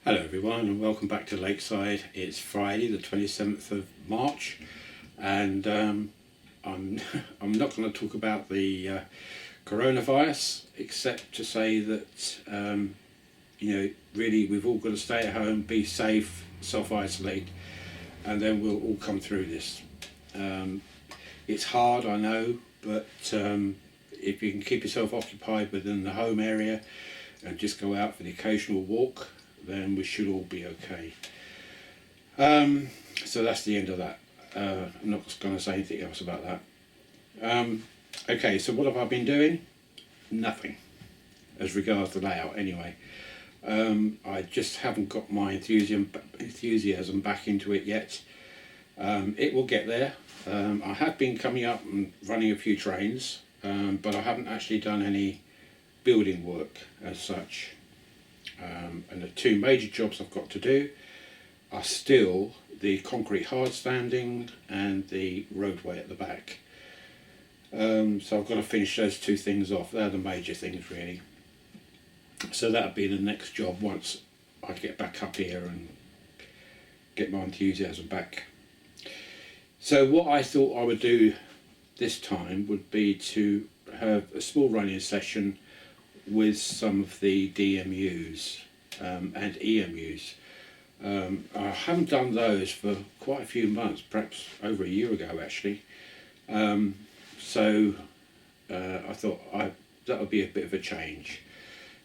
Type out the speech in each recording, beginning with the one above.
Hello everyone and welcome back to Lakeside. It's Friday the 27th of March and I'm not going to talk about the coronavirus except to say that really we've all got to stay at home, be safe, self-isolate, and then we'll all come through this. It's hard, I know, but if you can keep yourself occupied within the home area and just go out for the occasional walk, then we should all be okay. So that's the end of that. I'm not going to say anything else about that. Okay, so what have I been doing? Nothing, as regards the layout anyway. I just haven't got my enthusiasm back into it yet. It will get there. I have been coming up and running a few trains, but I haven't actually done any building work as such. And the two major jobs I've got to do are still the concrete hard standing and the roadway at the back. So I've got to finish those two things off. They're the major things really. So that'll be the next job once I get back up here and get my enthusiasm back. So what I thought I would do this time would be to have a small running session with some of the DMUs and EMUs. I haven't done those for quite a few months, perhaps over a year ago actually. So I thought that would be a bit of a change.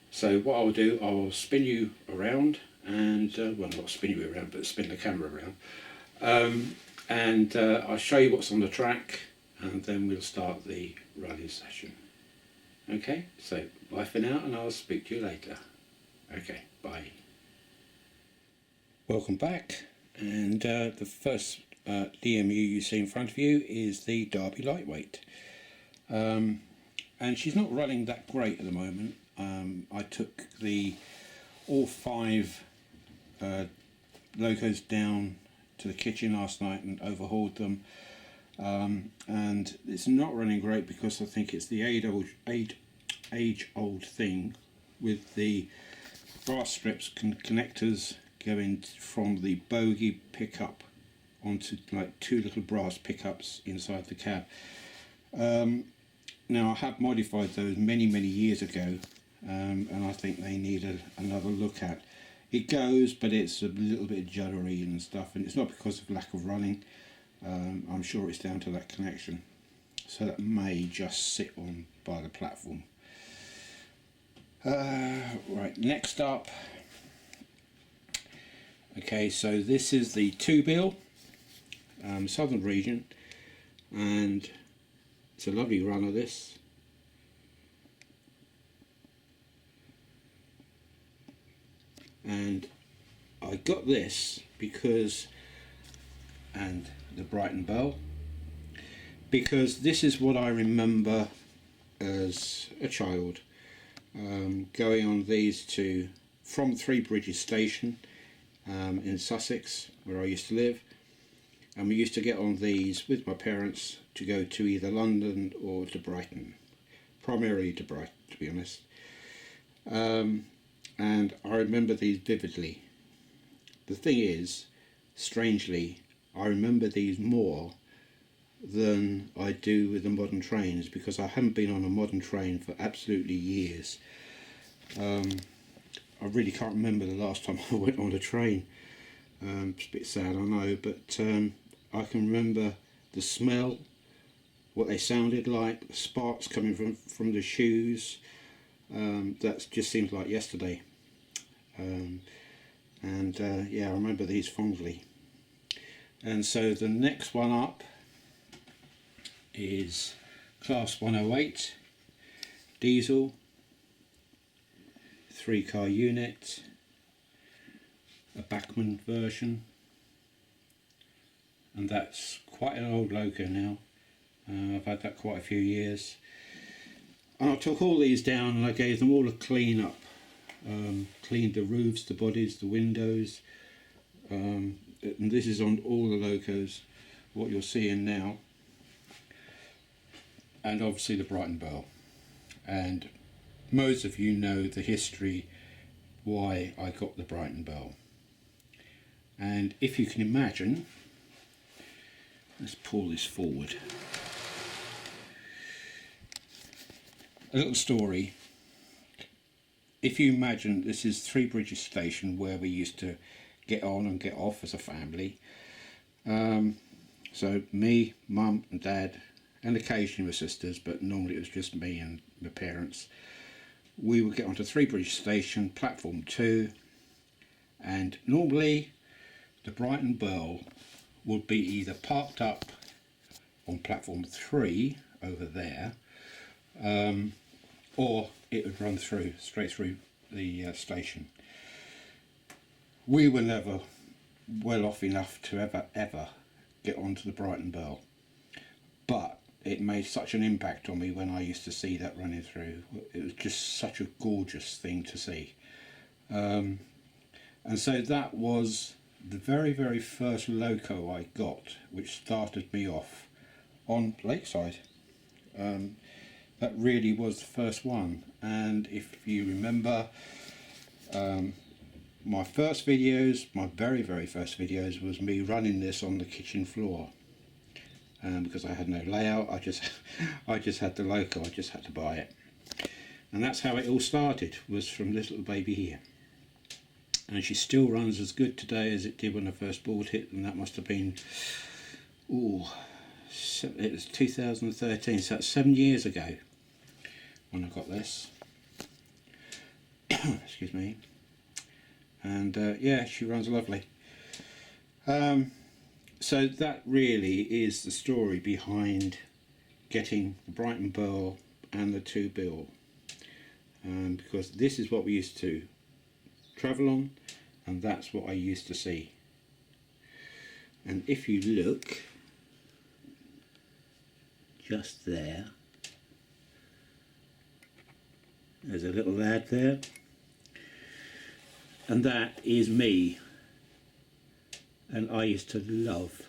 So what I'll do, I'll spin you around and, well, not spin you around, but spin the camera around. And I'll show you what's on the track and then we'll start the running session. Okay, so bye for now and I'll speak to you later. Okay, bye. Welcome back, and the first DMU you see in front of you is the Derby Lightweight. And she's not running that great at the moment. I took all five locos down to the kitchen last night and overhauled them. And it's not running great because I think it's the age-old thing with the brass strips connectors going from the bogie pickup onto like two little brass pickups inside the cab. Now I have modified those many years ago, and I think they need another look at. It goes, but it's a little bit juddery and stuff, and it's not because of lack of running. I'm sure it's down to that connection, so that may just sit on by the platform. Right, next up, okay, so this is the two-bill southern region, and it's a lovely runner this. And I got this because, and the Brighton Bell, because this is what I remember as a child, going on these two from Three Bridges Station in Sussex, where I used to live, and we used to get on these with my parents to go to either London or to Brighton, primarily to Brighton to be honest. And I remember these vividly. The thing is, strangely, I remember these more than I do with the modern trains, because I haven't been on a modern train for absolutely years. I really can't remember the last time I went on a train. It's a bit sad, I know, but I can remember the smell, what they sounded like, the sparks coming from the shoes. That just seems like yesterday. Yeah, I remember these fondly. And so the next one up is Class 108 diesel, 3-car unit, a Bachmann version, and that's quite an old loco now. I've had that quite a few years, and I took all these down and I gave them all a clean up. Cleaned the roofs, the bodies, the windows, and this is on all the locos, what you're seeing now, and obviously the Brighton Bell. And most of you know the history why I got the Brighton Bell. And if you can imagine, let's pull this forward. A little story. If you imagine, this is Three Bridges Station, where we used to get on and get off as a family. So me, mum and dad, and occasionally my sisters, but normally it was just me and my parents. We would get onto Three Bridges Station, platform 2, and normally the Brighton Bell would be either parked up on platform 3 over there, or it would run straight through the station. We were never well off enough to ever get onto the Brighton Bell, but it made such an impact on me when I used to see that running through. It was just such a gorgeous thing to see. And so that was the very first loco I got, which started me off on Lakeside. That really was the first one. And if you remember, my first videos, my very first videos, was me running this on the kitchen floor. Because I had no layout, I just had the loco, I just had to buy it. And that's how it all started, was from this little baby here. And she still runs as good today as it did when I first bought it, and that must have been, it was 2013, so that's 7 years ago when I got this. Excuse me. And yeah, she runs lovely. So that really is the story behind getting the Brighton Bell and the 2 Bill, because this is what we used to travel on, and that's what I used to see. And if you look just there, there's a little lad there, and that is me. And I used to love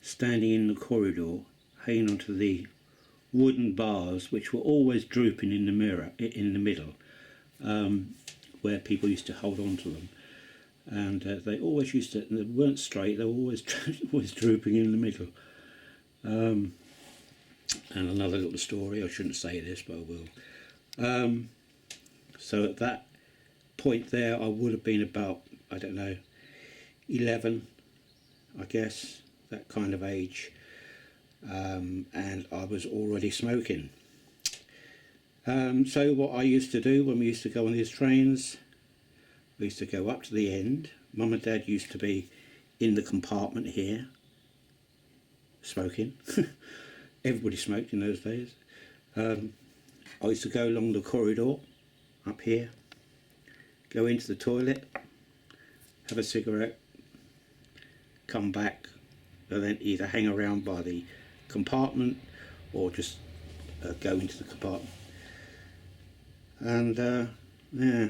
standing in the corridor, hanging onto the wooden bars, which were always drooping in the middle, where people used to hold on to them, and they always used to. They weren't straight; they were always always drooping in the middle. And another little story. I shouldn't say this, but I will. So at that point there, I would have been about, I don't know, 11, I guess, that kind of age, and I was already smoking. So what I used to do when we used to go on these trains, we used to go up to the end. Mum and Dad used to be in the compartment here, smoking. Everybody smoked in those days. I used to go along the corridor up here, go into the toilet, have a cigarette, come back, and then either hang around by the compartment or just go into the compartment. And yeah,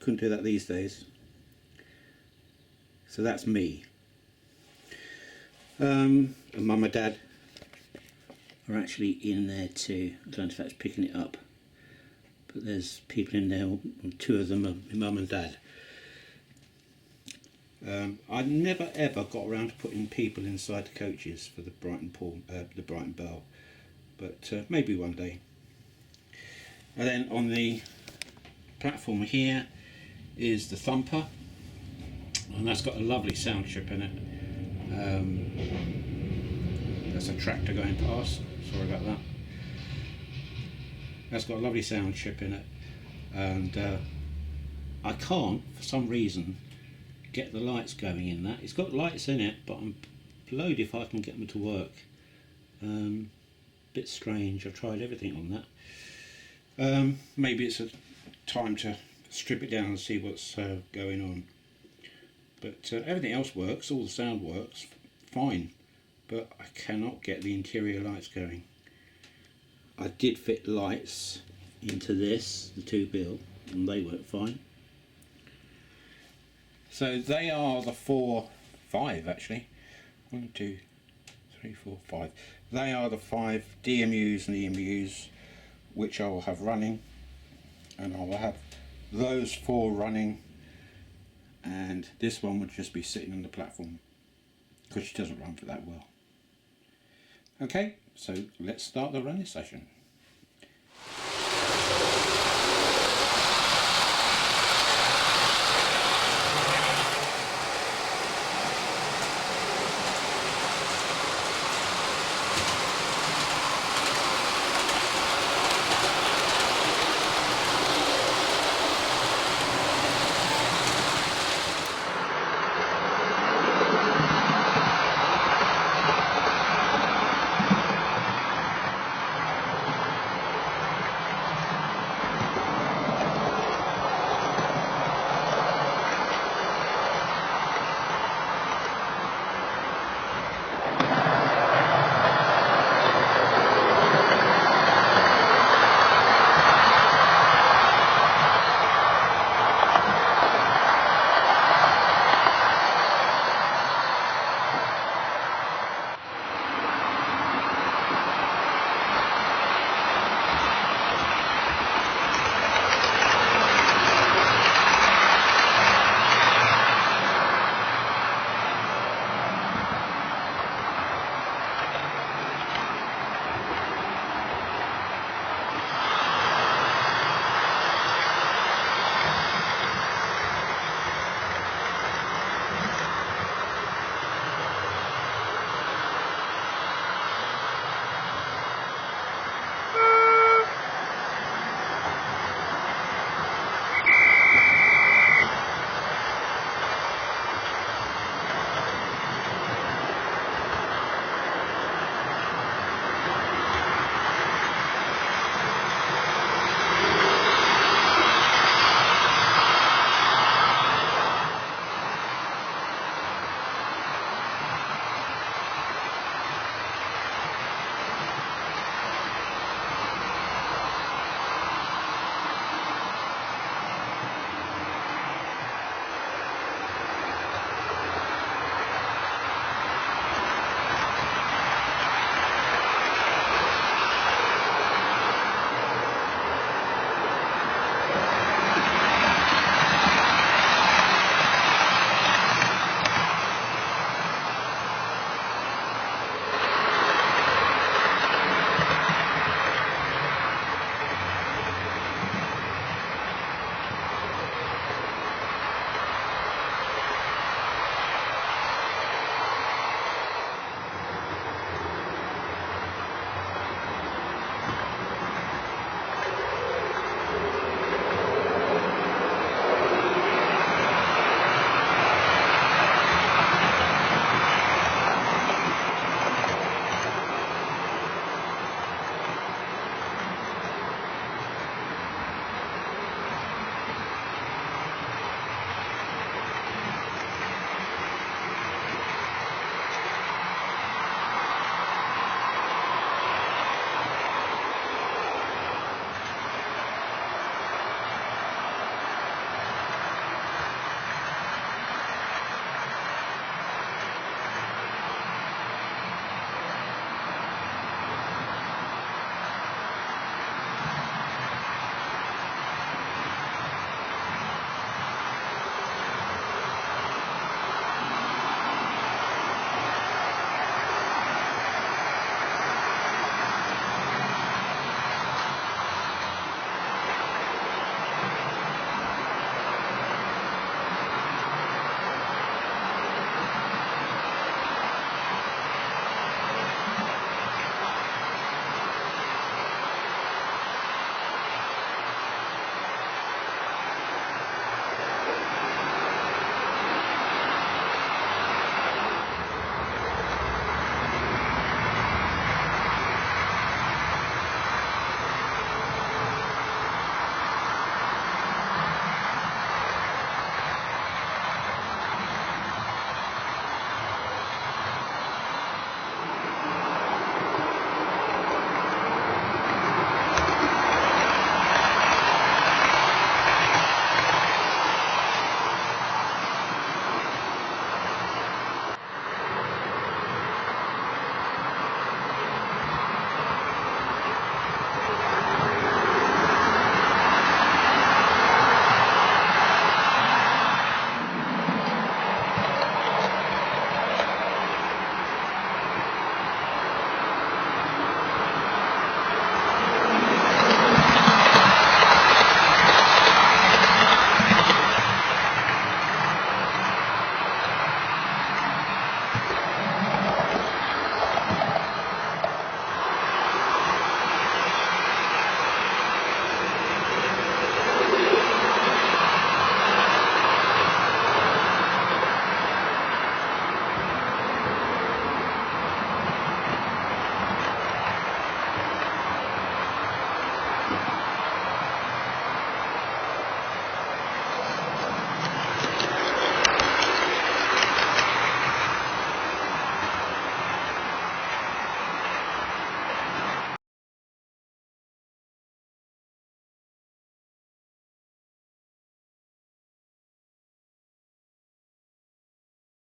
couldn't do that these days. So that's me. And Mum and Dad are actually in there too. I don't know if that's picking it up, but there's people in there. 2 of them are my Mum and Dad. I never ever got around to putting people inside the coaches for the Brighton Bell, but maybe one day. And then on the platform here is the Thumper, and that's got a lovely sound chip in it. That's a tractor going past, sorry about that. That's got a lovely sound chip in it, and I can't, for some reason, get the lights going in that. It's got lights in it, but I'm blowed if I can get them to work. Bit strange. I tried everything on that. Maybe it's a time to strip it down and see what's going on. But everything else works, all the sound works fine, but I cannot get the interior lights going. I did fit lights into this, the 2 Bill, and they work fine. So they are the 5 actually. 1, 2, 3, 4, 5. They are the 5 DMUs and EMUs which I will have running, and I will have those 4 running, and this one would just be sitting on the platform because she doesn't run for that well. Okay, so let's start the running session.